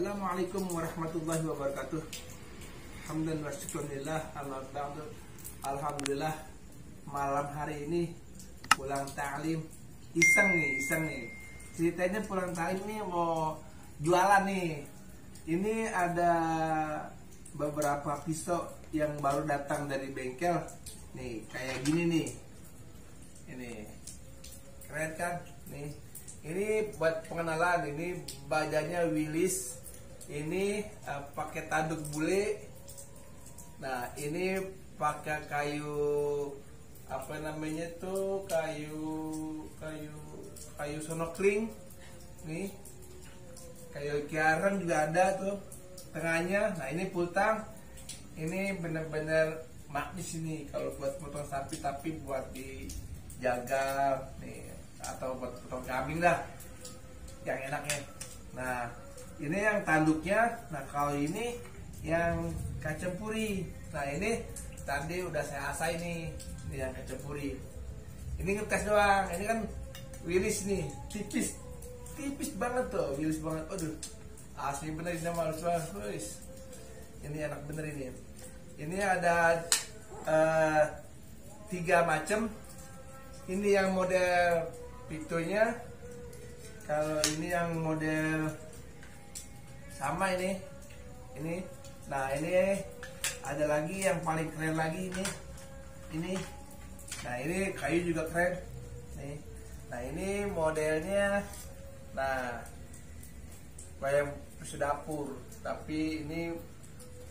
Assalamualaikum warahmatullahi wabarakatuh. Hamdan wa syukurillah. Alhamdulillah, malam hari ini pulang ta'lim. Iseng nih. Ceritanya pulang ta'lim nih mau jualan nih. Ini ada beberapa pisau yang baru datang dari bengkel. Nih, kayak gini nih. Ini keren kan? Nih. Ini buat pengenalan, ini bajanya Willys. Ini pakai tanduk bule. Nah, ini pakai kayu apa namanya tuh, kayu sonokling. Nih. Kayu kiaran juga ada tuh tengahnya. Nah, ini pultang. Ini bener-bener magnis ini kalau buat potong sapi, tapi buat dijaga nih, atau buat potong kambing lah yang enaknya. Nah, ini yang tanduknya. Nah, kalau ini yang kacempuri. Nah, ini tadi udah saya asai nih, ini yang kacempuri. Ini ngetes doang. Ini kan Willys nih, tipis banget tuh, Willys banget. Aduh, asli bener ini sama Willys. Ini enak bener ini. Ini ada 3 macam. Ini yang model pitonya. Kalau ini yang model sama ini. Nah, ini ada lagi yang paling keren lagi ini. Nah, ini kayu juga keren. Nih. Nah, ini modelnya. Nah, kayak pisau dapur, tapi ini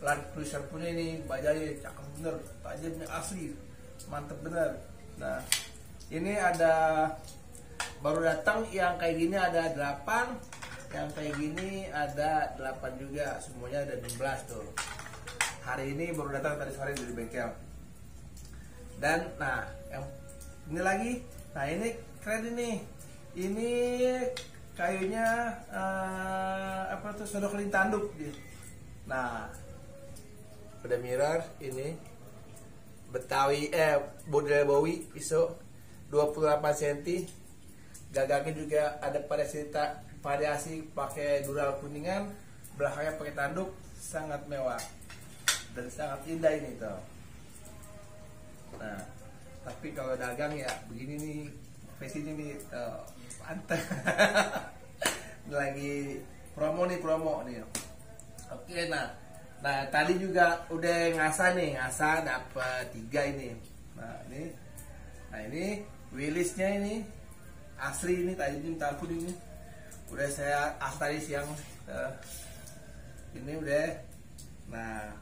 Land Cruiser punya ini, bajanya cakep bener, tajamnya asli, mantep bener. Nah, ini ada baru datang yang kayak gini ada 8, yang kayak gini ada 8 juga, semuanya ada 16 tuh. Hari ini baru datang tadi sore dari bengkel. Dan nah, yang ini lagi, nah ini keren ini. Ini kayunya apa tuh, sonokling tanduk dia. Nah, udah mirror ini Betawi model Bowie pisau 28 cm. Gagangnya juga ada variasi pakai dural kuningan, belakangnya pakai tanduk, sangat mewah dan sangat indah ini tuh. Nah, tapi kalau dagang ya begini nih, fashion ini mantap. Lagi promo nih. Oke, nah tadi juga udah ngasah dapat 3 ini. Nah ini Willys-nya ini asli ini, tadi takut ini udah saya tadi siang. Ini udah. Nah,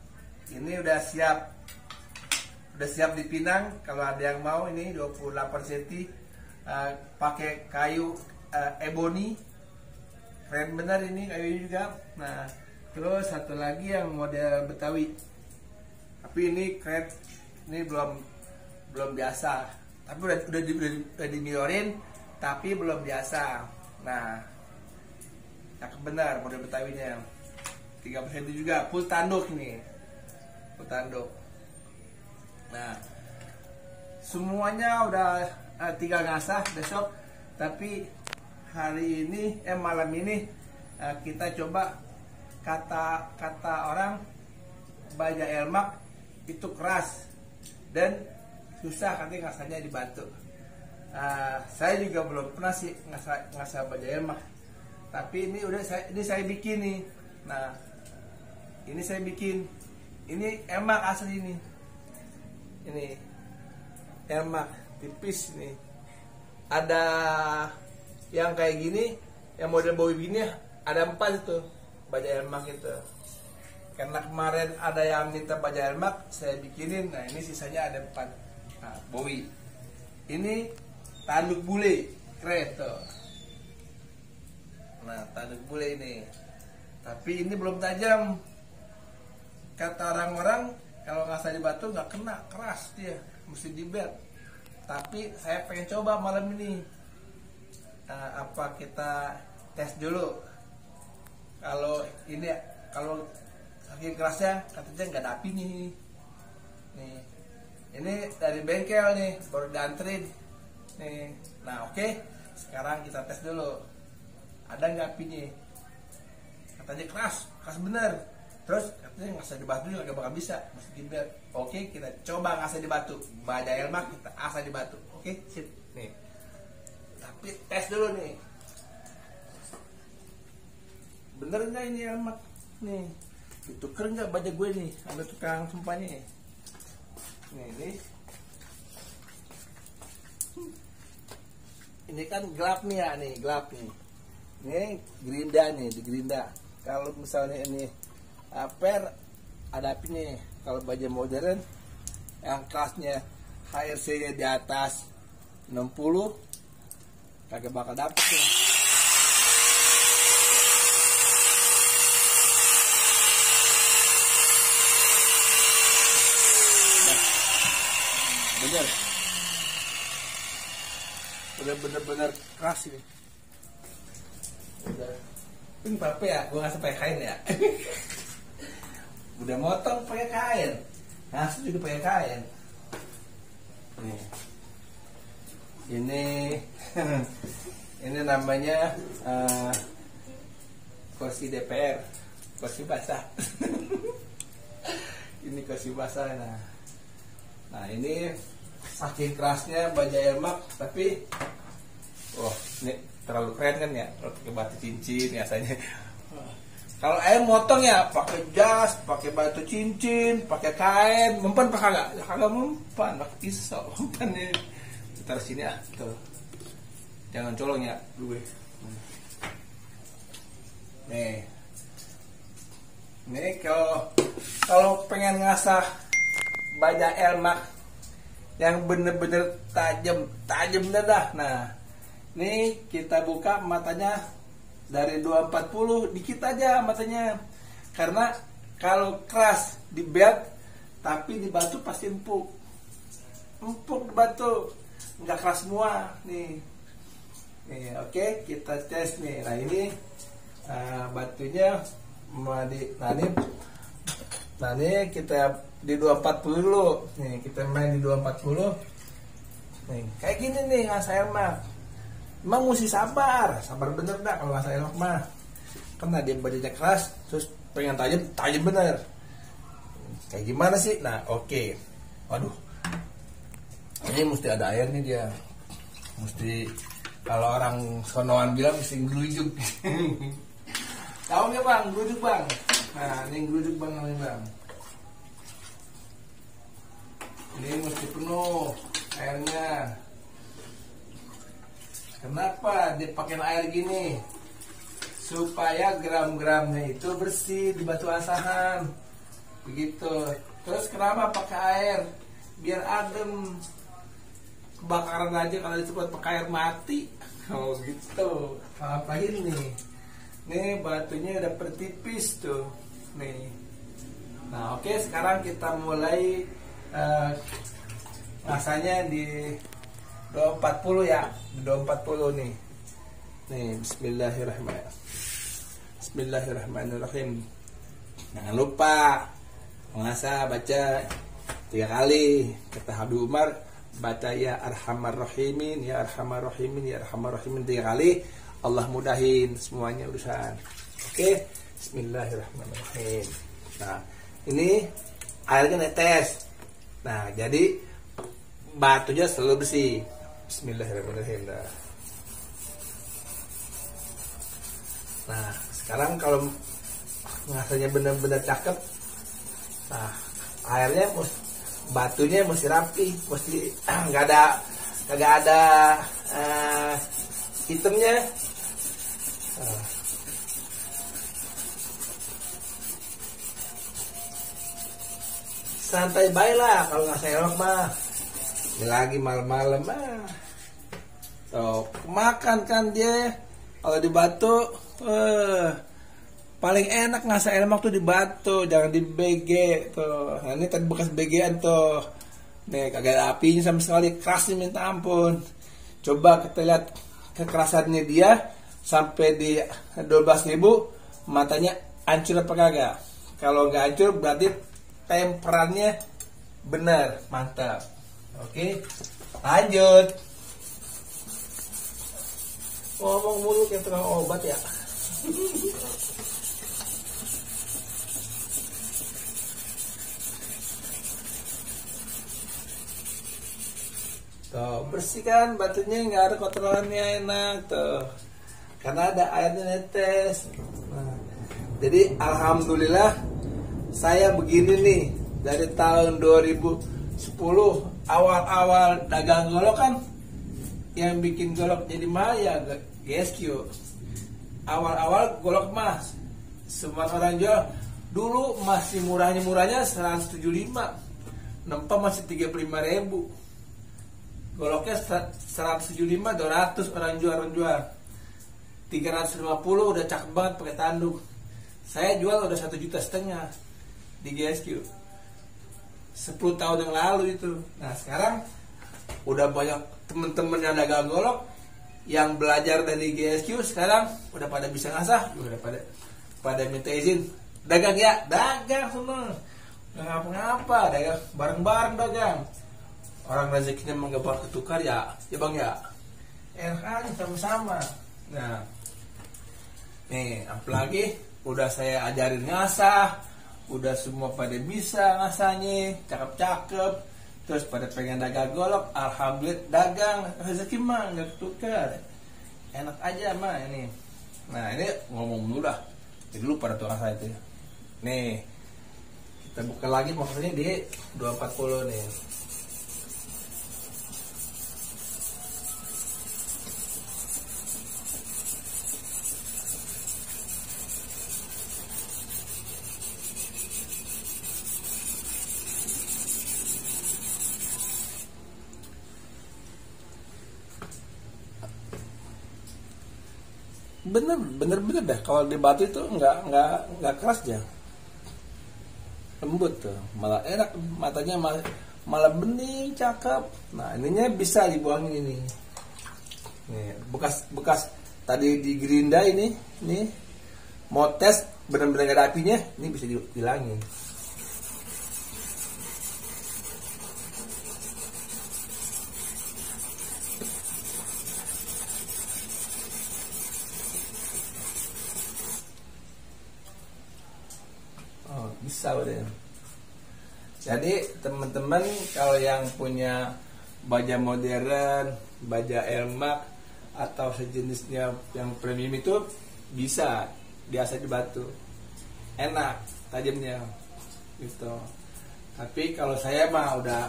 ini udah siap dipinang. Kalau ada yang mau, ini 28 cm, pakai kayu ebony, keren bener ini kayunya juga. Nah, terus satu lagi yang model Betawi, tapi ini keren, ini belum biasa, tapi udah dimirorin, tapi belum biasa. Nah, cakep benar model Betawinya, 30 cm juga, full tanduk ini, full tanduk. Nah, semuanya udah tinggal ngasah besok, tapi hari ini malam ini kita coba. Kata orang baja elmak itu keras dan susah, katanya ngasahnya dibantu. Saya juga belum pernah sih ngasah baja elmak, tapi ini saya bikin nih. Nah, ini saya bikin, ini elmak asli ini elmak tipis nih. Ada yang kayak gini, yang model Bowie gini ada 4 itu baja elmak itu. Karena kemarin ada yang minta baja elmak, saya bikinin. Nah, ini sisanya ada 4. Nah, Bowie. Ini tanduk bule, keren tuh. Nah, tanduk bule ini. Tapi ini belum tajam. Kata orang-orang kalau ngasah di batu nggak kena, keras dia, mesti dibet. Tapi saya pengen coba malam ini. Apa kita tes dulu? Kalau saking kerasnya, katanya nggak ada api nih. Ini dari bengkel nih, baru dianterin nih. Nah, oke, sekarang kita tes dulu, ada nggak apinya. katanya keras bener. Terus katanya ngasah di batu juga bakal bisa, mesti biar. Oke, kita coba ngasah di batu. Baja Elmax kita asah di batu. Oke, sip. Nih. Tapi tes dulu nih. Bener nggak ini Elmax? Nih. Ditukar nggak baja gue nih? Ada tukang sumpahnya. Nih. Ini kan gelap nih ya, nih gelap nih. Ini gerinda nih, di gerinda. Kalau misalnya ini per ada apinya. Kalau baja modern yang kelasnya HRC-nya di atas 60 kagak bakal dapet nih. Bener-bener keras ini. Udah. Ini apa ya? Gue nggak pakai kain ya. Udah motong pakai kain. Ngasih juga pakai kain. Nih. Ini namanya kursi DPR, kursi basah. Ini kursi basah. Nah ini saking kerasnya baja Elmax, tapi ini terlalu keren kan ya, kalau pakai batu cincin biasanya. Kalau ayam motong ya pakai jas, pakai batu cincin, pakai kain, mempan pakai kagak mempan, pakai pisau. Mempan nih, taruh sini tuh. Jangan colong ya, gue. Nih, kalau pengen ngasah baja Elmax yang bener-bener tajam bener dah. Nah, nih kita buka matanya dari 240 dikit aja matanya, karena kalau keras di belt tapi di batu pasti empuk di batu, nggak keras semua nih. Oke, kita tes nih. Nah ini batunya mau nah ini kita di 240 dulu nih, kita main di 240 nih kayak gini nih ngasah Elmax. Emang mesti sabar bener dah kalau ngasah Elmax mah, karena dia badannya keras terus pengen tajam bener. Kayak gimana sih? Nah oke. Waduh, ini mesti ada air nih dia, mesti kalau orang sonoan bilang mesti ngelujug. Tahu nggak bang, ngelujug bang? Nah ini ngelujug bang namanya bang. Ini mesti penuh airnya. Kenapa dipakai air gini? Supaya gram-gramnya itu bersih di batu asahan. Begitu. Terus kenapa pakai air? Biar adem. Kebakaran aja kalau disebut pakai air mati. Oh gitu. Apa ini? Nih batunya udah pertipis tuh. Nih. Nah oke, sekarang kita mulai ngasahnya di 240 ya, di 240 nih. Nih Bismillahirrahmanirrahim. Jangan lupa mengasah baca 3 kali. Kata Habib Umar, baca ya Arhamar Rahimin, ya Arhamar Rahimin, ya Arhamar Rahimin 3 kali. Allah mudahin semuanya urusan. Oke, Bismillahirrahmanirrahim. Nah, ini airnya netes. Nah, jadi batunya selalu bersih. Bismillahirrahmanirrahim. Nah, sekarang kalau ngasahnya benar-benar cakep, nah airnya batunya mesti rapi, mesti nggak ada hitamnya. Santai baiklah kalau nggak serok mah. Ini lagi malam-malam mah. Tuh, makan kan dia kalau di batu. Paling enak ngasah Elmax tuh di batu, jangan di BG tuh. Nah, ini tadi bekas BG-an tuh. Nih kagak ada apinya sama sekali, kerasnya minta ampun. Coba kita lihat kekerasannya dia sampai di 12.000, matanya hancur apa kagak? Kalau nggak hancur berarti temperannya benar, mantap. Oke, lanjut. Ngomong mulu kayak tukang obat ya. bersih kan batunya, nggak ada kotorannya, enak tuh karena ada airnya netes. Nah, jadi alhamdulillah saya begini nih dari tahun 2010 awal-awal dagang golok kan. Yang bikin golok jadi mahal ya GSQ. Awal-awal golok mas semua orang jual dulu masih murahnya 175, nempa masih 35.000, goloknya 175 200 orang jual 350 udah cakep banget pakai tanduk. Saya jual udah 1,5 juta di GSQ 10 tahun yang lalu itu. Nah sekarang udah banyak temen-temen yang dagang golok yang belajar dari GSQ, sekarang udah pada bisa ngasah, udah pada minta izin dagang ya, dagang semua, nggak ngapa-ngapa, dagang bareng-bareng dagang. Orang rezekinya menggabar ketukar ya bang ya, enak aja sama-sama. Nah, nih apalagi udah saya ajarin ngasah, udah semua pada bisa ngasahnya, cakep-cakep, terus pada pengen dagang golok, alhamdulillah dagang, rezeki mah nggak ketukar, enak aja mah ini. Nah ini ngomong dulu dah, jadi lupa pada tukang saya itu. Nih kita buka lagi maksudnya di 240 nih. Bener dah kalau di batu itu nggak keras ya, lembut tuh, malah enak, matanya malah bening cakep. Nah ininya bisa dibuangin ini nih, bekas tadi di gerinda ini mau tes bener-bener gak ada apinya, ini bisa dihilangin. Bisa udah. Jadi teman-teman kalau yang punya baja modern, baja Elmax atau sejenisnya yang premium itu bisa biasa di batu, enak tajamnya gitu. Tapi kalau saya mah udah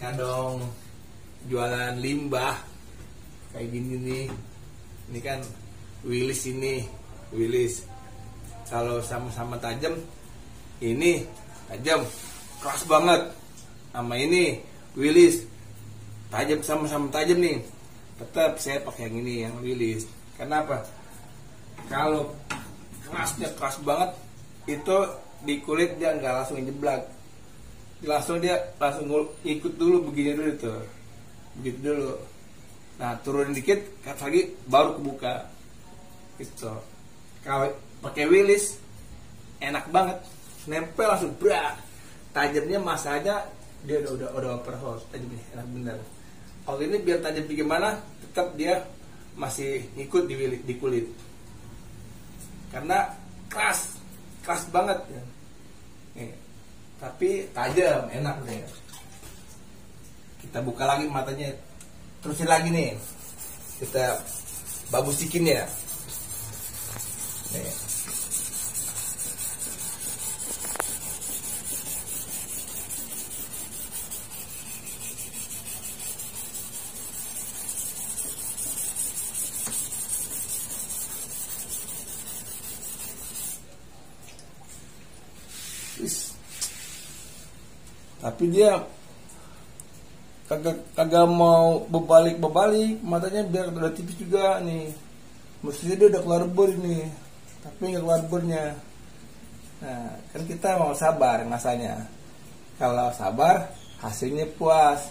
kadang jualan limbah kayak gini nih, ini kan Willis kalau sama-sama tajam, ini tajam keras banget, sama ini Willis tajam, sama-sama tajam nih, tetap saya pakai yang ini, yang Willis. Kenapa? Kalau kerasnya keras banget itu di kulit dia nggak langsung jeblak, langsung ikut dulu, begini dulu tuh, begitu dulu. Nah turunin dikit lagi baru kebuka gitu. Kalau pakai Willis enak banget, nempel langsung brak, tajamnya masanya dia udah overhaul, tajamnya enak bener. Kalau ini biar tajam gimana tetap dia masih ngikut di kulit karena keras banget ya. Nih, tapi tajam enak nih. Kita buka lagi matanya, terusin lagi nih, kita bagusikin ya nih. Tapi dia kagak mau berbalik matanya, biar udah tipis juga nih, mestinya dia udah keluar bor ini, tapi nggak keluar bornya. Nah kan kita mau sabar masanya, kalau sabar hasilnya puas.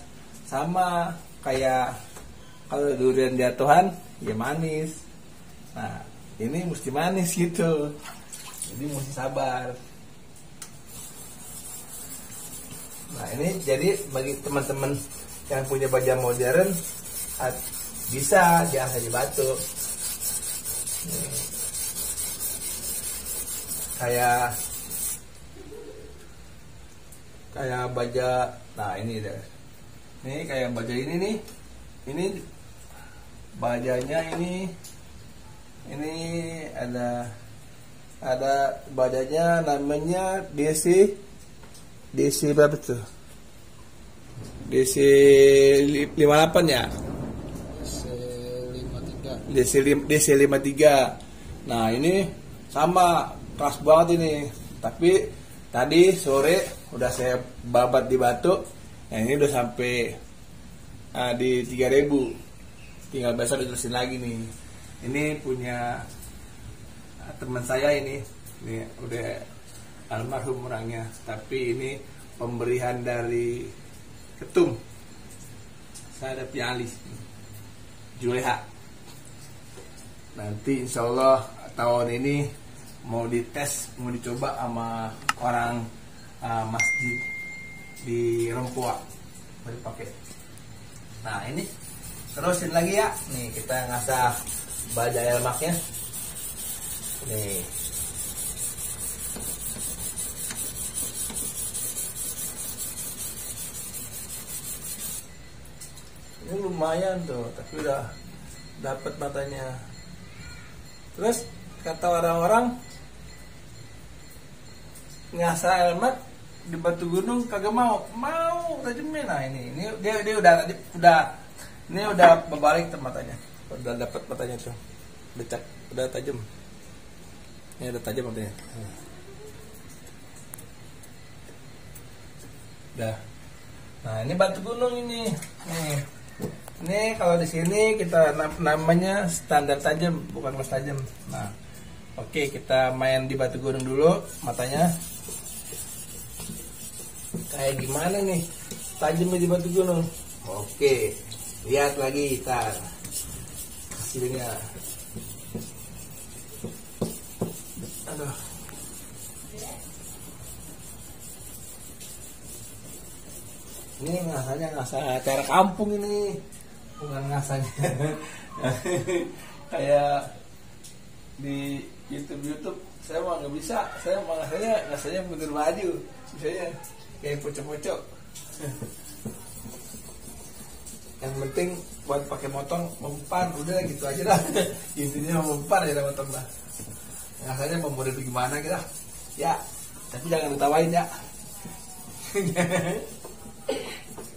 Sama kayak kalau durian jatuhan ya manis, nah ini mesti manis gitu, jadi mesti sabar. Nah ini jadi bagi teman-teman yang punya baja modern bisa diasah di batu. Kayak baja, nah ini deh, ini kayak baja ini nih, Ini bajanya ini ada bajanya namanya DC berapa tuh? DC 58 ya? DC 53. Nah, ini sama keras banget ini. Tapi tadi sore udah saya babat di batu. Nah, ini udah sampai di 3000. Tinggal besok diterusin lagi nih. Ini punya teman saya ini udah almarhum orangnya, tapi ini pemberian dari ketum. Saya ada pialis Juleha. Nanti insya Allah tahun ini mau dites, mau dicoba sama orang masjid di Rempoa, baru pakai. Nah, ini terusin lagi ya. Nih kita ngasah baja elmaknya. Nih. Ini lumayan tuh, tapi udah dapat matanya. Terus kata orang-orang ngasah elmak di batu gunung kagak mau tajemin. Nah, ini dia udah ini udah berbalik tuh matanya. Udah dapat matanya tuh. Udah tajam. Ini udah tajam matanya. Udah. Nah, ini batu gunung ini. Nih. Ini kalau di sini kita namanya standar tajam, bukan mas tajam. Nah, oke, kita main di batu gunung dulu matanya. Kayak gimana nih tajamnya di batu gunung? Oke, lihat lagi kita hasilnya. Aduh. Ini ngasah cara kampung ini, bukan ngasahnya kayak di YouTube saya mah nggak bisa. Saya mah ngasahnya bener baju, misalnya kayak pocok-pocok. Yang penting buat pakai motong mempan, udah gitu aja lah. Intinya mempan aja motong lah. Ngasahnya mau model gimana kita ya, tapi jangan ditawain ya.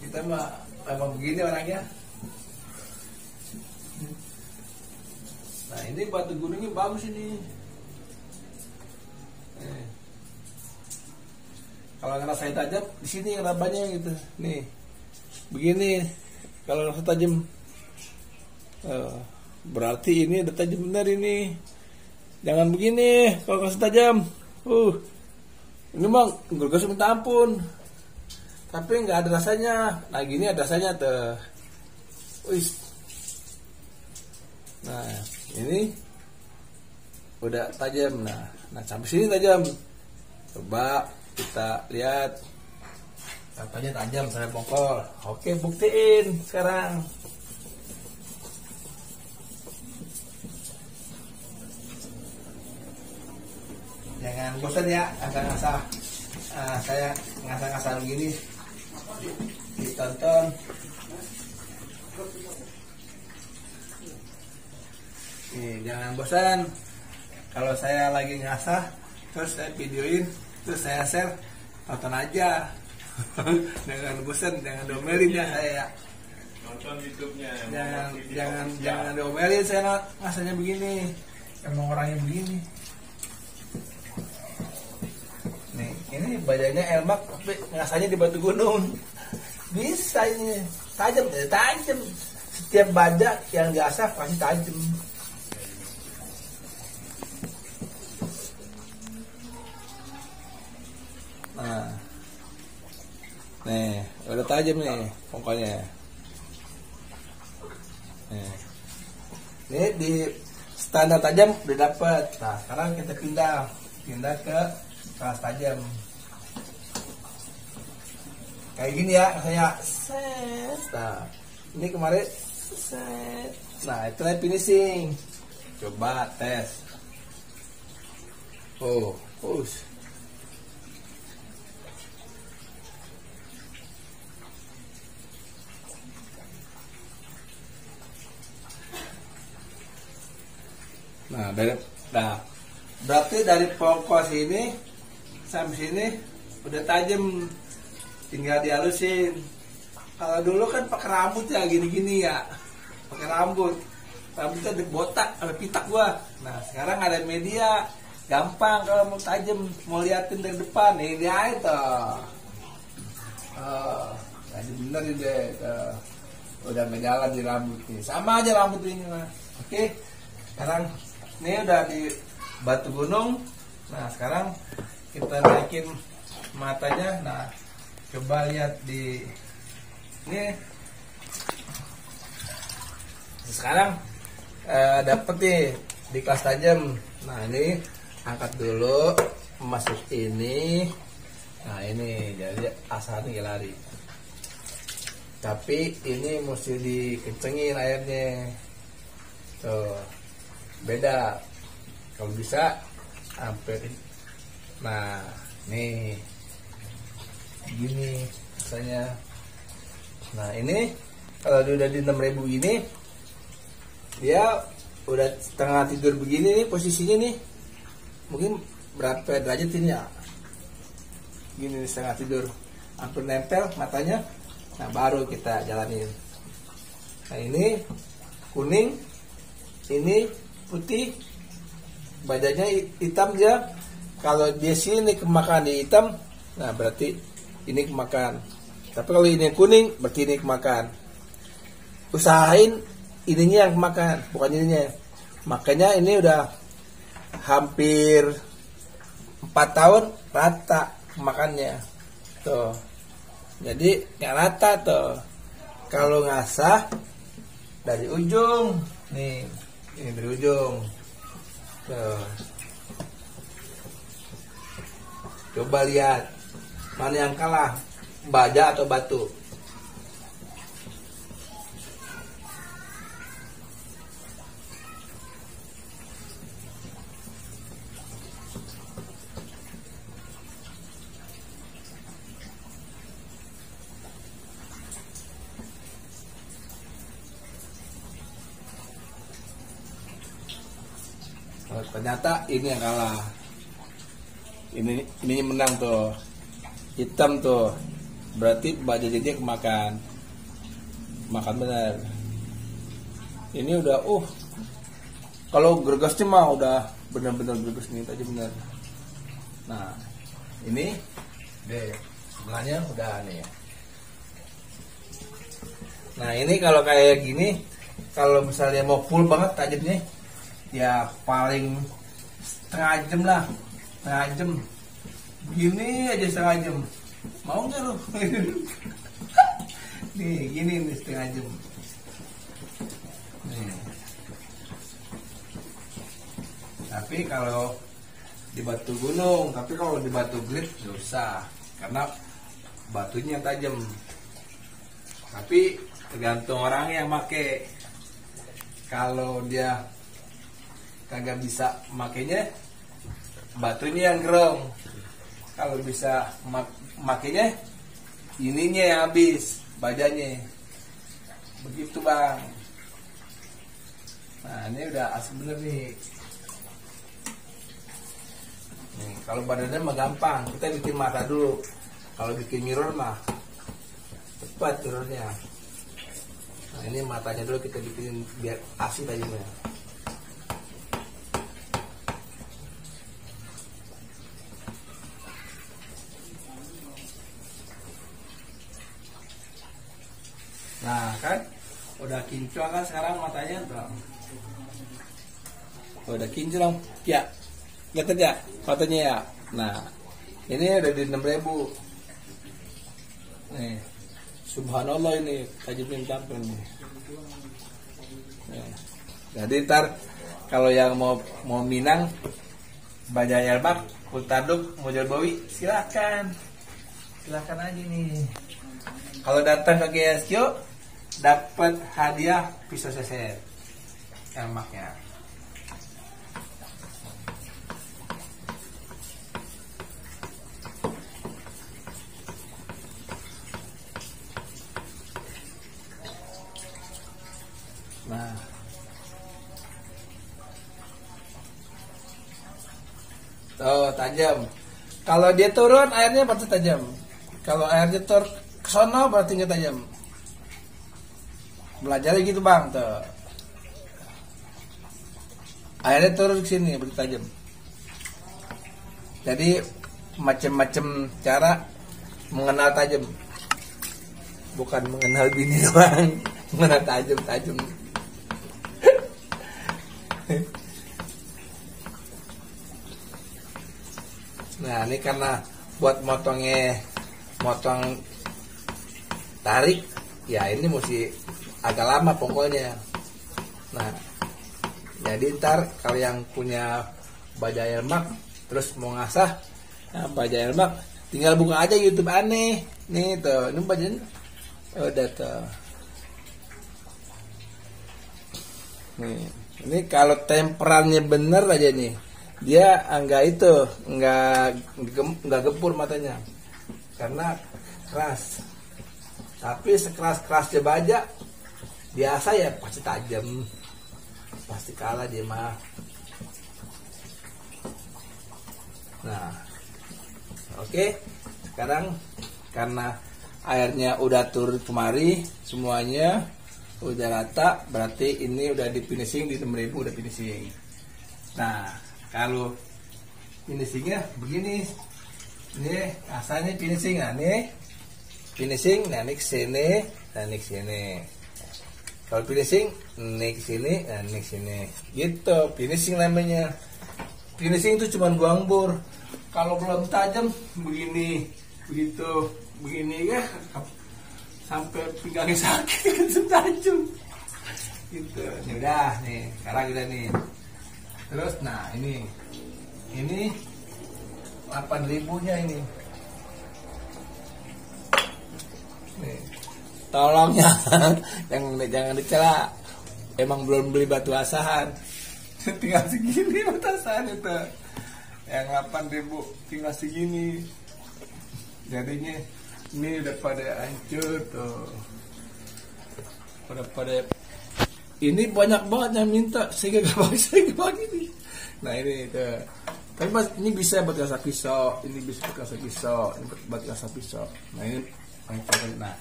Kita mah emang begini orangnya. Nah, ini batu gunungnya bagus ini. Kalau ngerasain tajam di sini rabanya gitu. Nih, begini. Kalau ngerasa tajam, berarti ini udah tajam benar ini. Jangan begini kalau ngerasa tajam. Ini mah gergas minta ampun. Tapi nggak ada rasanya. Nah, gini ada rasanya tuh. Wih. Nah, ini udah tajam. Nah sampai sini tajam. Coba kita lihat. Katanya tajam sampai pongkol. Oke, buktiin sekarang. Jangan bosan ya, ngasah-ngasah. Saya ngasah-ngasah begini. Ditonton. Nih, jangan bosan. Kalau saya lagi ngasah, terus saya videoin, terus saya share, tonton aja. Jangan bosan, jangan diomelin ya saya. Nonton YouTube-nya. Jangan diomelin saya ngasahnya begini. Emang orangnya begini. Nih, ini bajanya elmak tapi ngasahnya di batu gunung. Bisa ini tajam. Setiap baja yang diasah pasti tajam. Nah, nih udah tajam nih pokoknya. Ini di standar tajam udah dapat. Nah, sekarang kita pindah ke kelas tajam. Kayak gini ya, saya set. Nah, ini kemarin set. Nah, itu finishing. Coba tes. Push. Nah, berarti dari pokok sini sampai sini udah tajam, tinggal dihalusin. Kalau dulu kan pakai rambut ya, gini-gini ya, pakai rambutnya botak, ada pitak gua. Nah sekarang ada media, gampang kalau mau tajam, mau liatin dari depan, ini dia itu. Jadi bener ini deh, udah ngejalan di rambut nih, sama aja rambut ini mah. Oke, sekarang ini udah di batu gunung. Nah sekarang kita naikin matanya. Nah coba lihat di ini. Sekarang dapet nih di kelas tajam. Nah ini angkat dulu, masuk ini. Nah ini jadi asalnya lari. Tapi ini mesti dikencengin airnya. Tuh beda. Kalau bisa hampir. Nah nih gini misalnya. Nah ini kalau udah di 6.000 ini, dia udah setengah tidur begini nih posisinya nih. Mungkin berapa derajat ini ya? Gini setengah tidur, hampir nempel matanya. Nah baru kita jalanin. Nah ini kuning, ini putih, badannya hitam dia. Kalau dia sini kemakan di hitam, nah berarti ini kemakan. Tapi kalau ini kuning, berarti ini kemakan. Usahain ininya yang kemakan, bukan ininya. Makanya ini udah hampir 4 tahun rata makannya. Tuh. Jadi yang rata tuh. Kalau ngasah dari ujung, nih, ini dari ujung. Tuh. Coba lihat mana yang kalah, baja atau batu. Ternyata ini yang kalah. Ini menang tuh. Hitam tuh. Berarti baja jadi kemakan. Makan benar. Ini udah kalau gregesnya mah udah benar-benar greges nih tadi benar. Nah, ini deh sebelahnya udah nih. Nah, ini kalau kayak gini, kalau misalnya mau full banget tajamnya, ya paling setengah jam lah, setengah jam. Begini aja setengah jam. Mau nggak lu? Nih, gini nih setengah jam. Nih. Tapi kalau di batu gunung, tapi kalau di batu grit susah karena batunya tajam. Tapi tergantung orang yang make. Kalau dia kagak bisa makainya, batunya yang gerong. Kalau bisa makainya, ininya yang habis, bajanya. Begitu bang. Nah ini udah asli bener nih. Nih kalau badannya mah gampang, kita bikin mata dulu. Kalau bikin mirror mah cepat turunnya. Nah ini matanya dulu kita bikin biar asli tajamnya. Nah kan udah kinclong kan sekarang matanya udah kinclong ya, lihat ya matanya ya. Nah ini udah di 6.000 nih, subhanallah ini tajamnya tampil nih. Jadi ntar kalau yang mau Minang, Bajai Elbak, Kultaduk, Mojobowi, silakan aja nih. Kalau datang ke GSQ dapat hadiah pisau seset elmaknya. Nah Oh, tajam. Kalau dia turun airnya pasti tajam. Kalau airnya turun ke sono berarti nggak tajam. Belajar gitu bang tuh. Airnya turun ke sini berarti tajam. Jadi macam-macam cara mengenal tajam. Bukan mengenal bini doang, mengenal tajam. Nah ini karena buat motong tarik, ya ini mesti agak lama pokoknya. Nah jadi ntar kalau yang punya baja lemak terus mau ngasah baja lemak, tinggal buka aja YouTube aneh. Nih tuh, ini bajanya udah tuh. Nih, ini kalau temperannya bener aja nih, dia nggak gempur matanya karena keras. Tapi sekeras-kerasnya baja biasa ya pasti tajam, pasti kalah dia mah. Nah, oke, sekarang karena airnya udah turun kemari semuanya udah rata, berarti ini udah di finishing di 6000 udah finishing. Nah kalau finishingnya begini, ini asalnya finishing, nah nih finishing, nah ini kesini, nah ini kesini. Kalau finishing, ini kesini, nah ini kesini, gitu finishing namanya. Finishing itu cuma buang bor. Kalau belum tajam begini, begitu, begini ya, sampai pinggangnya sakit itu tajam. Gitu. Ini udah nih, sekarang udah nih. Terus nah ini 8.000-nya ini. Nih. Tolong ya, jangan dicela. Emang belum beli batu asahan. Tinggal segini batu asahan itu. Yang 8.000 tinggal segini. Jadinya ini udah pada hancur tuh. Pada ini banyak banget yang minta sehingga gak bagi nih. Nah ini tuh. Tapi mas ini bisa buat asap pisau, ini bisa buat asap pisau, ini buat asap pisau. Nah ini nah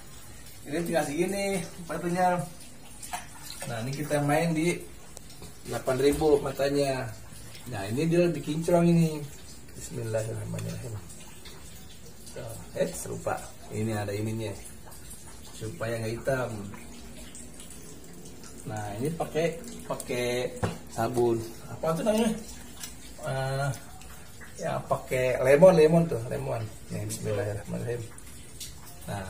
ini tinggal segini batunya. Nah ini kita main di 8.000 matanya. Nah ini dia lebih kinclong ini. Bismillahirrahmanirrahim. Serupa. Ini ada ininya supaya nggak hitam. Nah ini pakai sabun. Apa tuh namanya? Ya pakai lemon tuh, lemon. Nih, bismillahirrahmanirrahim. Nah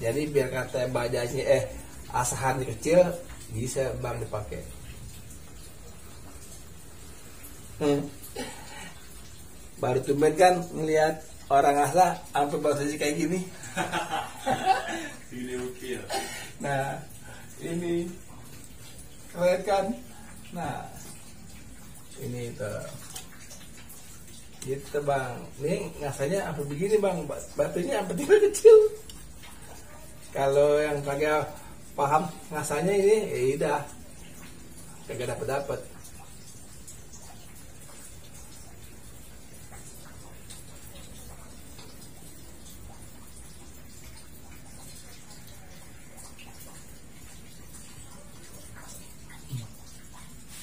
jadi biar kata bajanya asahan kecil bisa bang dipakai. Baru tumben kan ngelihat orang asah sampai posisi kayak gini. Nah ini keren kan. Nah ini tuh gitu bang. Ini ngasahnya apa begini bang, batunya apa tiba kecil. Kalau yang kagak paham ngasahnya ini ya udah kagak dapat.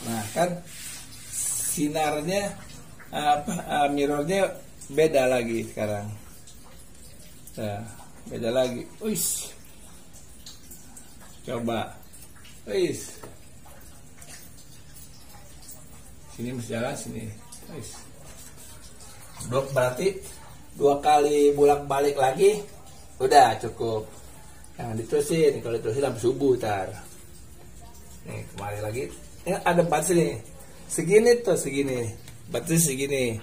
Nah kan sinarnya mirrornya beda lagi sekarang. Nah, beda lagi. Uish. Coba. Uish. Sini mesti jalan sini. Uish. Berarti 2 kali bolak-balik lagi udah cukup. Jangan diterusin, kalau diterusin sampai subuh ntar. Nih kemarin lagi. Ada batas nih. Segini tuh segini. Batas segini.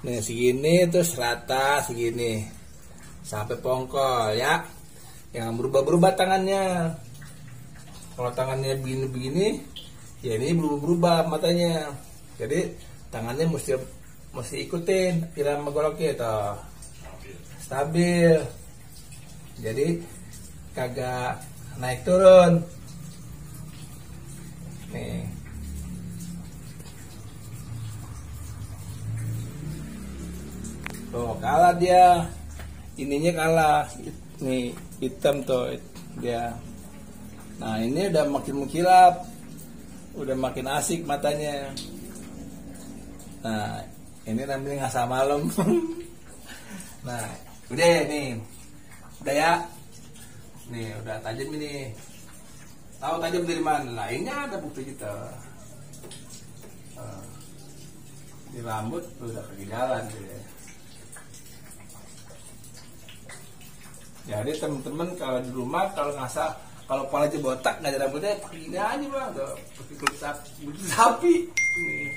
Nih segini terus rata segini. Sampai pongkol ya. Yang berubah-berubah tangannya. Kalau tangannya begini-begini, ya ini berubah matanya. Jadi tangannya mesti ikutin irama goloknya tuh. Stabil. Jadi kagak naik turun. Nih. Tuh kalah dia, ininya kalah, nih hitam tuh dia. Nah ini udah makin mengkilap, udah makin asik matanya. Nah ini namanya ngasah malam. Nah udah nih, udah ya, nih udah tajam ini. Tahu tajam dari mana? Nah ini ada bukti kita. Di rambut udah pergi jalan dia. Jadi teman-teman kalau di rumah kalau ngasah, kalau kepala aja botak nggak ada rambutnya pakai gini aja bang, tuh pakai kulit sapi. Nih.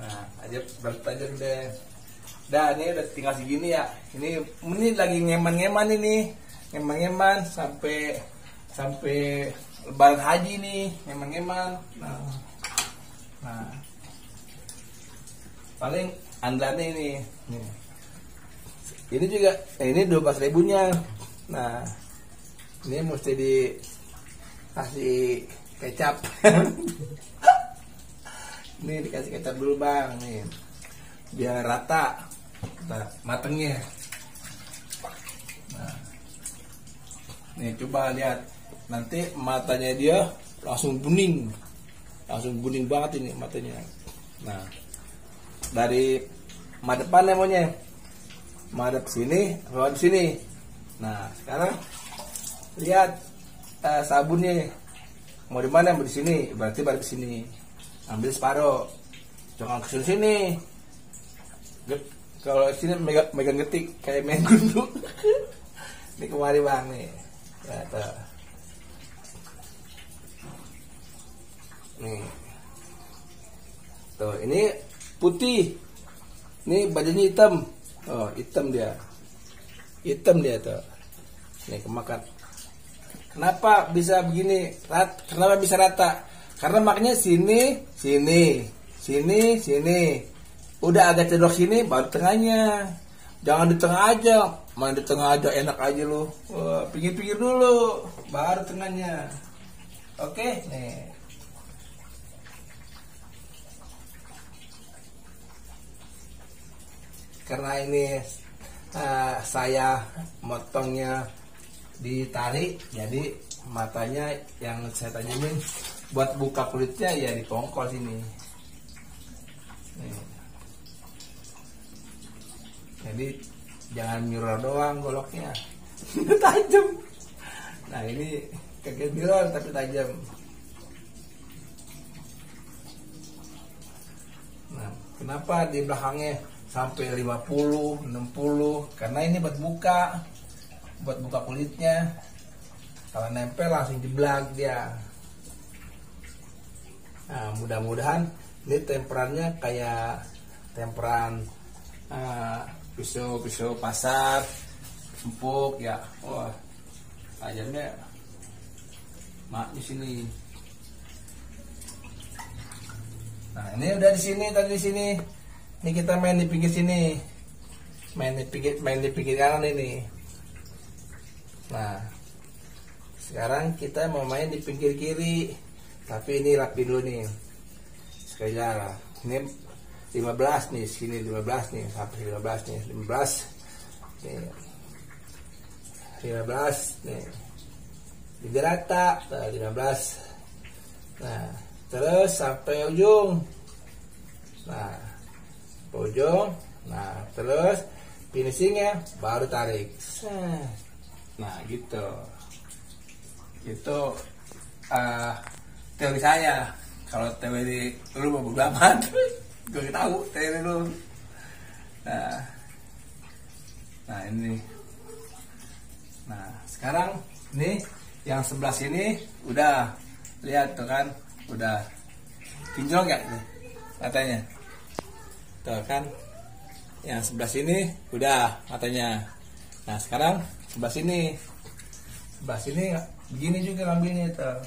Nah aja bertajam deh. Dah ini udah tinggal segini ya. Ini lagi ngeman-ngeman ini, ngeman-ngeman sampai Lebaran haji nih, ngeman-ngeman. Nah paling andalannya ini. Ini juga, ini 12.000-nya. Nah, ini mesti dikasih kecap. Ini dikasih kecap dulu bang, nih, biar rata, matengnya. Nah, nih coba lihat, nanti matanya dia langsung kuning banget ini matanya. Nah, dari madepan namanya. Madep sini, bawa di sini. Nah, sekarang lihat sabunnya. Mau di mana? Mau di sini. Berarti balik ke sini. Ambil separuh. Jangan ke sini. Kalau sini megang getik kayak main gundu. Ini kemari bang nih. Ya, tuh. Nih. Tuh, ini putih. Ini bajunya hitam. Oh, hitam dia tuh. Nih kemakan. Kenapa bisa begini? Kenapa bisa rata? Karena makanya sini. Udah agak cedok sini, baru tengahnya. Jangan di tengah aja. Main di tengah aja enak aja lu. Pinggir-pinggir dulu, baru tengahnya. Oke, nih. Karena ini saya motongnya ditarik, jadi matanya yang saya tajamin buat buka kulitnya ya di tongkol sini. Nih. Jadi jangan mirror doang goloknya, tajam. Nah ini kagak mirror tapi tajam. Nah kenapa di belakangnya sampai 50, 60? Karena ini buat buka kulitnya. Kalau nempel langsung jeblak dia. Nah, mudah-mudahan ini temperannya kayak temperan pisau pasar empuk ya. Wah, tajamnya mak di sini. Nah, ini udah di sini, tadi di sini. Ini kita main di pinggir sini, main di pinggir kanan ini. Nah, sekarang kita mau main di pinggir kiri, tapi ini rapi dulu nih. Sekali lah, ini 15 nih, sini 15 nih, sampai 15 nih, 15 nih, jadi rata, 15. Nah, terus sampai ujung. Nah. Ujung, nah terus finishingnya baru tarik. Nah gitu, itu teori saya. Kalau teori lu mau berapa? Gue tahu teori lu. Nah ini, nah sekarang nih yang sebelah sini udah lihat tuh kan, udah pinjol nggak nih katanya. Tuh kan, yang sebelah sini udah matanya. Nah sekarang sebelah sini begini juga ngambilnya tuh.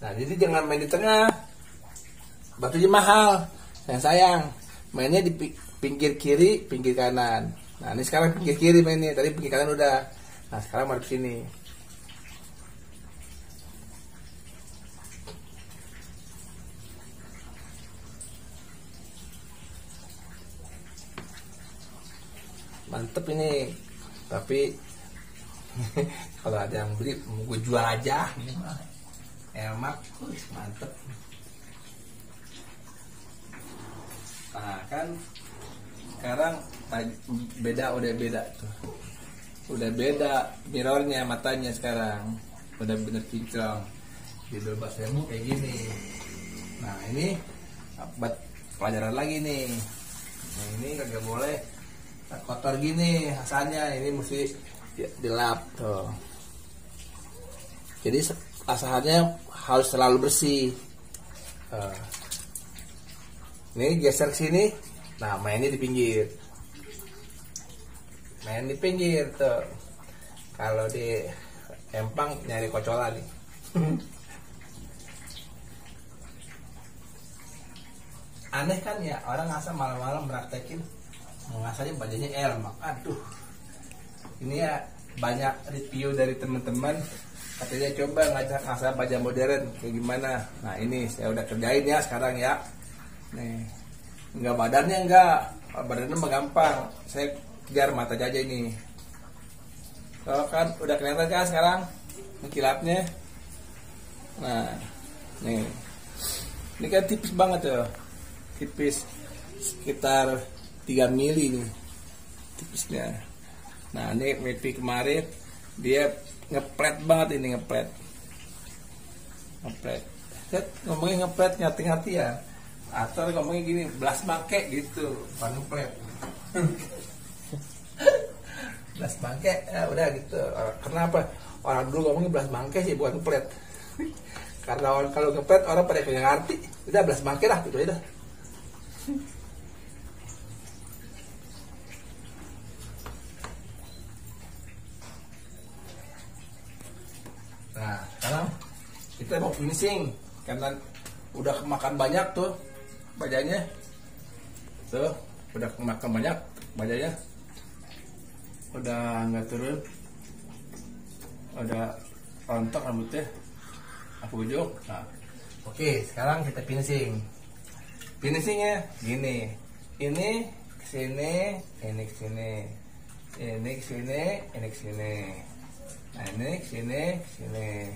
Nah jadi jangan main di tengah, batunya mahal. Sayang mainnya di pinggir kiri, pinggir kanan. Nah ini sekarang pinggir kiri mainnya, tadi pinggir kanan udah. Nah sekarang madep sini. mantep ini. Tapi kalau ada yang beli gue jual aja ini mah emak, mantep. Nah kan sekarang udah beda tuh, udah beda mirrornya, matanya sekarang udah bener kinclong. Di 12.000 kayak gini. Nah ini buat pelajaran lagi nih. Nah ini kagak boleh kotor gini asalnya, ini mesti dilap tuh. Jadi asalnya harus selalu bersih. Ini geser ke sini. Nah mainnya di pinggir, main di pinggir tuh. Kalau di empang nyari kocolan nih. Aneh kan ya, orang ngasah malam-malam praktekin mengasahnya bajunya elmak. Aduh, ini ya banyak review dari teman-teman, katanya coba ngajak ngasah baja modern kayak gimana. Nah ini saya udah kerjain ya sekarang ya. Nih, enggak badannya, badannya mah gampang, saya kejar mata aja ini. Kalau kan udah kelihatan kan sekarang kilapnya. Nah nih, ini kan tipis banget tuh, tipis sekitar 3 mili nih tipisnya. Nah ini Mepi kemarin dia ngepret banget ini, ngepret. Ngomongnya ngepret ngati-ngati ya, atau ngomongnya gini belas make gitu, bukan ngepret. Belas bangke ya udah gitu. Kenapa orang dulu ngomongnya belas bangke sih, bukan ngepret. Karena orang kalau ngepret orang pada kayak ngerti, udah belas bangke lah gitu aja. Nah sekarang kita mau finishing karena udah makan banyak tuh bajanya, tuh udah makan banyak bajanya, udah nggak turun, udah rontok rambutnya aku ujung. Nah oke, sekarang kita finishingnya gini, ini kesini, ini kesini, ini kesini, ini kesini. Nah ini kesini, kesini,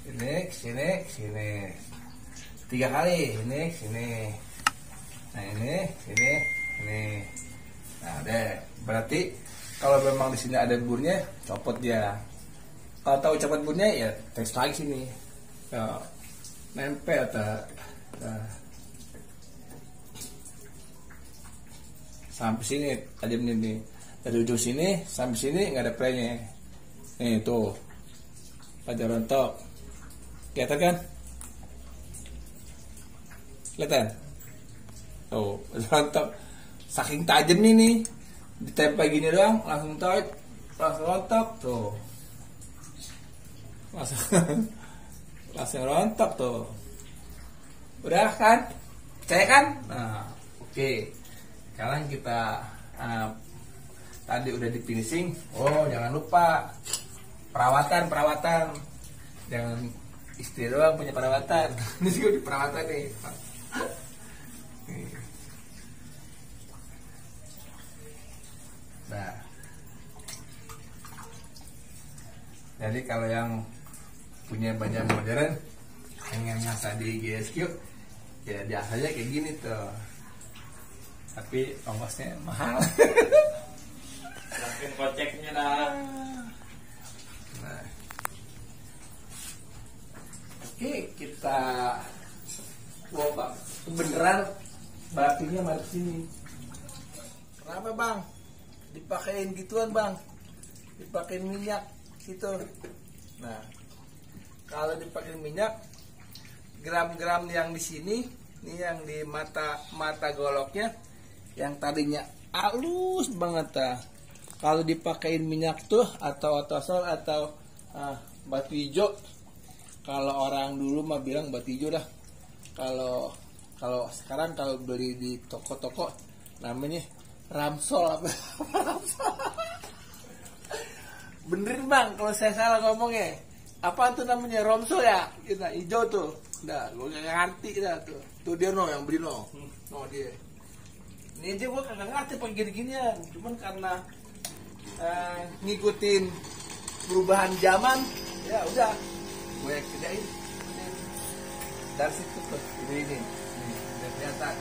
ini kesini, kesini, 3 kali, ini kesini. Nah ini sini, ini. Nah deh, berarti kalau memang di sini ada burnya, copot dia. Kalau tahu copot burnya ya tes lagi sini. Ya, nempel atau sampai sini tajamnya nih. Dari ujung sini sampai sini nggak ada playnya. Nih tuh, pada rontok. Kelihatan kan? Kelihatan? Tuh, rontok. Saking tajam nih, ditempel gini doang, langsung rontok tuh. Langsung rontok tuh. Udah kan? Percaya kan? Nah, oke. Sekarang kita tadi udah di finishing. Oh, jangan lupa perawatan. Jangan istri doang punya perawatan. Ini juga di perawatan nih. Nah, jadi kalau yang punya banyak modern pengen ngasah di GSQ ya biasanya kayak gini tuh, tapi ongkosnya mahal. Langsung koceknya dah. Nah, oke, kita bang beneran batunya mari sini. Kenapa bang dipakein gituan bang? Dipakein minyak gitu. Nah, kalau dipakein minyak, gram-gram yang di sini, ini yang di mata goloknya, yang tadinya halus banget kalau dipakein minyak tuh atau otosol atau batu hijau, kalau orang dulu mah bilang batu hijau dah. Kalau sekarang kalau beli di toko-toko namanya ramsol apa? Bener bang, kalau saya salah ngomongnya. Apa tuh namanya, romsol ya? Kita hijau tuh. Dah, gue gak ngerti dah tuh. Tuh dia no yang beli no. No dia. Ini aja gue kagak ngerti pakai gini-ginian, cuman karena ngikutin perubahan zaman, ya udah gue kerjain. Dari situ tuh ini udah kelihatan.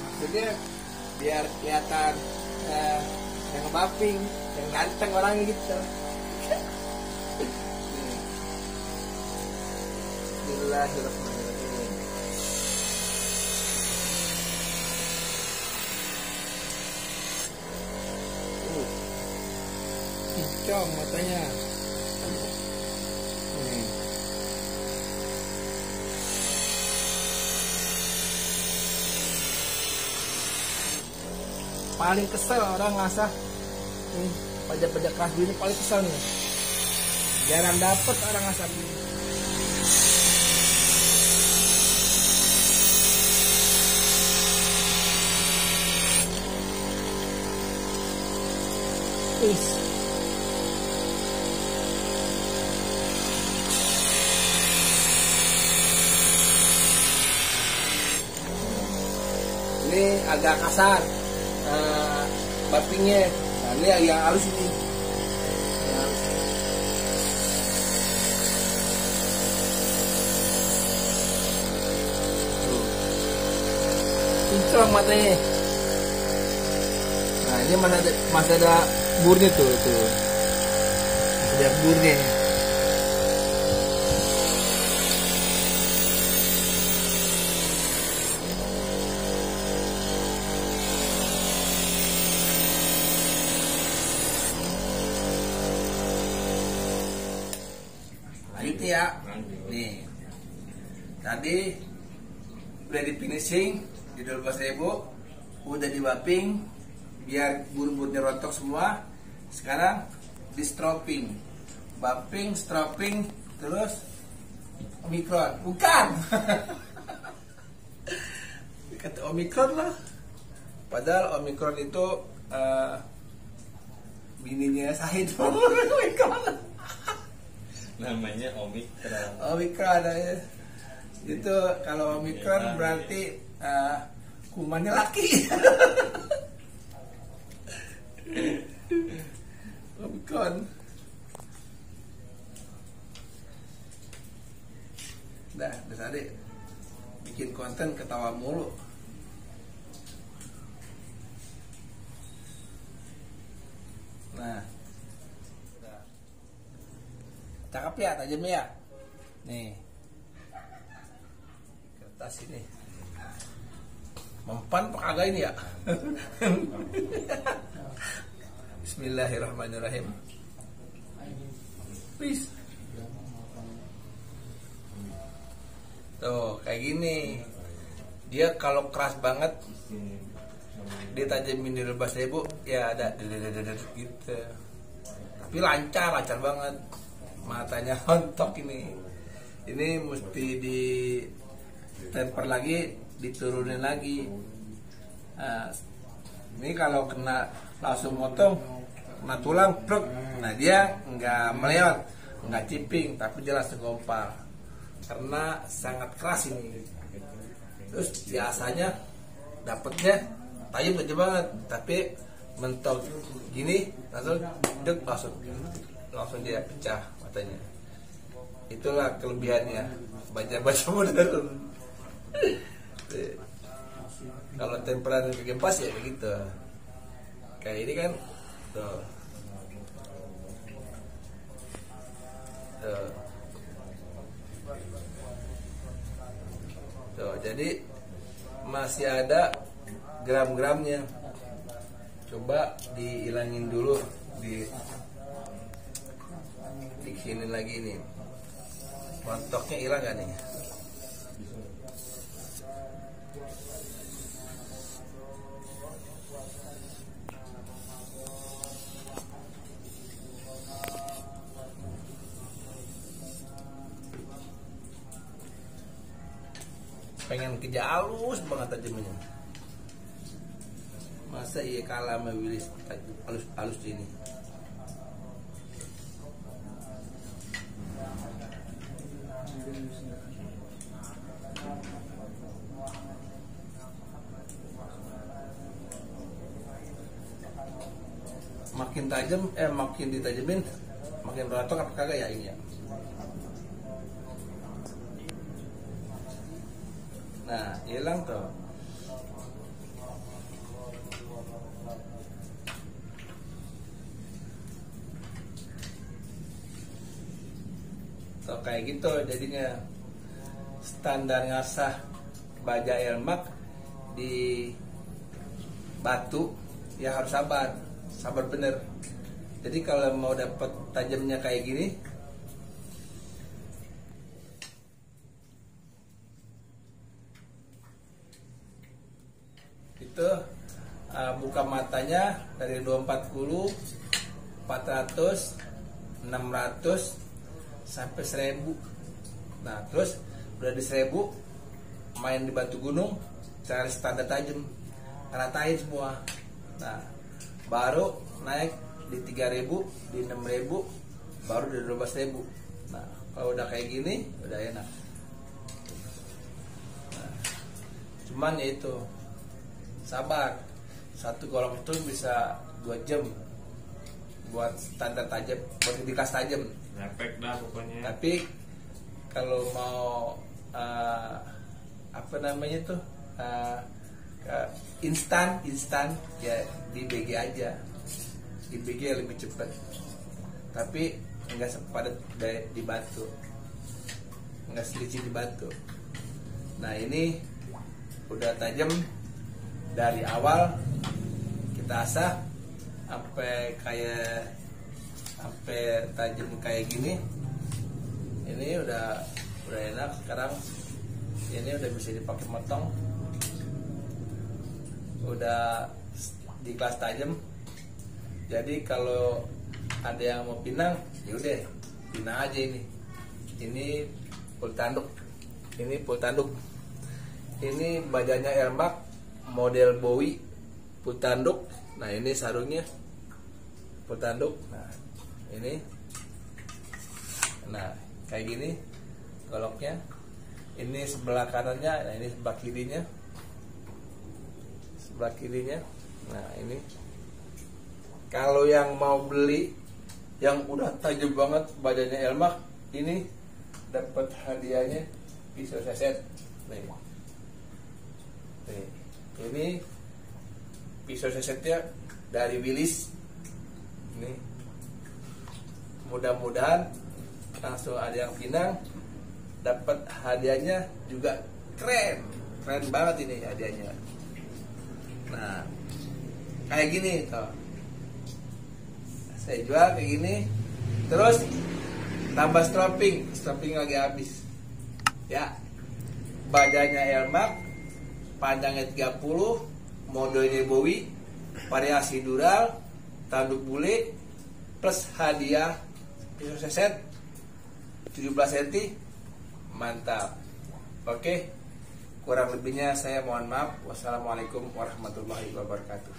Maksudnya biar kelihatan yang ngebuffing, yang ganteng orangnya gitu. Bismillahirrahmanirrahim. Kincong matanya. Paling kesel orang ngasah nih pajak-pajak keras ini paling kesel nih. Jarang dapet orang ngasah ini. Ini agak kasar buffingnya. Nah, ini yang halus ini. Kinclong matanya. Nah, ini masih ada burnya tuh. Masih ada burnya. Itu ya, nih tadi udah di finishing di 12.000, udah di buffing biar bur-burnya rontok semua. Sekarang di stropping, buffing, stropping, terus omikron, bukan? Kata omikron lah, padahal omikron itu bininya Sahid. Omikron. Namanya Omikron. Omikron itu kalau Omikron berarti kumannya laki. Omikron. Dah, bisa deh bikin konten ketawa mulu. Nah, cakep ya, tajam ya. Nih kertas ini mempan apa kagak ini ya? Bismillahirrahmanirrahim. Please. Tuh kayak gini. Dia kalau keras banget ditajamin di 12.000 ya ada gitu. Tapi lancar banget. Matanya rontok ini mesti di temper lagi, diturunin lagi. Nah, ini kalau kena langsung motong, kena tulang, pluk. Nah dia nggak meleot, nggak ciping, tapi dia langsung gompal karena sangat keras ini. Terus biasanya dapetnya tajam banget, tapi mentok gini langsung dia pecah matanya. Itulah kelebihannya baca modern. Kalau temperan bikin pas ya begitu. Kayak ini kan tuh. Tuh, jadi masih ada gram-gramnya. Coba dihilangin dulu, dikinin lagi nih. Montoknya hilang gak nih? Pengen kerja halus banget tajamnya. Masa iya kalah sama Willis halus ini. makin tajam, makin ditajemin makin rontok apa kagak ya ini ya. Nah, hilang tuh. Tuh kayak gitu jadinya. Standar ngasah baja elmak di batu ya harus sabar bener. Jadi kalau mau dapet tajamnya kayak gini, itu buka matanya dari 240, 400, 600 sampai 1000. Nah terus udah di 1000 main di batu gunung, cari standar tajam, ratain semua. Nah baru naik di 3000, di 6000, baru di 12000. Nah kalau udah kayak gini udah enak. Nah, cuman ya itu sabar, satu golok itu bisa 2 jam buat standar tajam, buat dikas tajam. Efek dah pokoknya. Tapi kalau mau apa namanya tuh instan ya di BG aja, di BG lebih cepat, tapi enggak sepadat di batu, enggak selicin di batu. Nah ini udah tajam dari awal kita asah sampai tajam kayak gini. Ini udah enak. Sekarang ini udah bisa dipakai motong, udah di kelas tajam. Jadi kalau ada yang mau pinang ya udah pinang aja. Ini full tanduk, ini bajanya elmak model Bowie full tanduk. Nah ini sarungnya full tanduk. Nah ini, nah kayak gini goloknya. Ini sebelah kanannya, nah ini sebelah kirinya. Nah ini kalau yang mau beli yang udah tajam banget bajanya elmak, ini dapat hadiahnya pisau seset. Nih, ini pisau sesetnya dari Willis. Ini mudah-mudahan langsung ada yang pinang dapat hadiahnya juga. Keren banget ini hadiahnya. Nah kayak gini tuh saya jual kayak gini, terus tambah strapping lagi habis ya. Bajanya elmak, panjangnya 30, modelnya Bowie, variasi dural, tanduk bule, plus hadiah pisau seset 17 cm. Mantap. Oke, kurang lebihnya saya mohon maaf. Wassalamualaikum warahmatullahi wabarakatuh.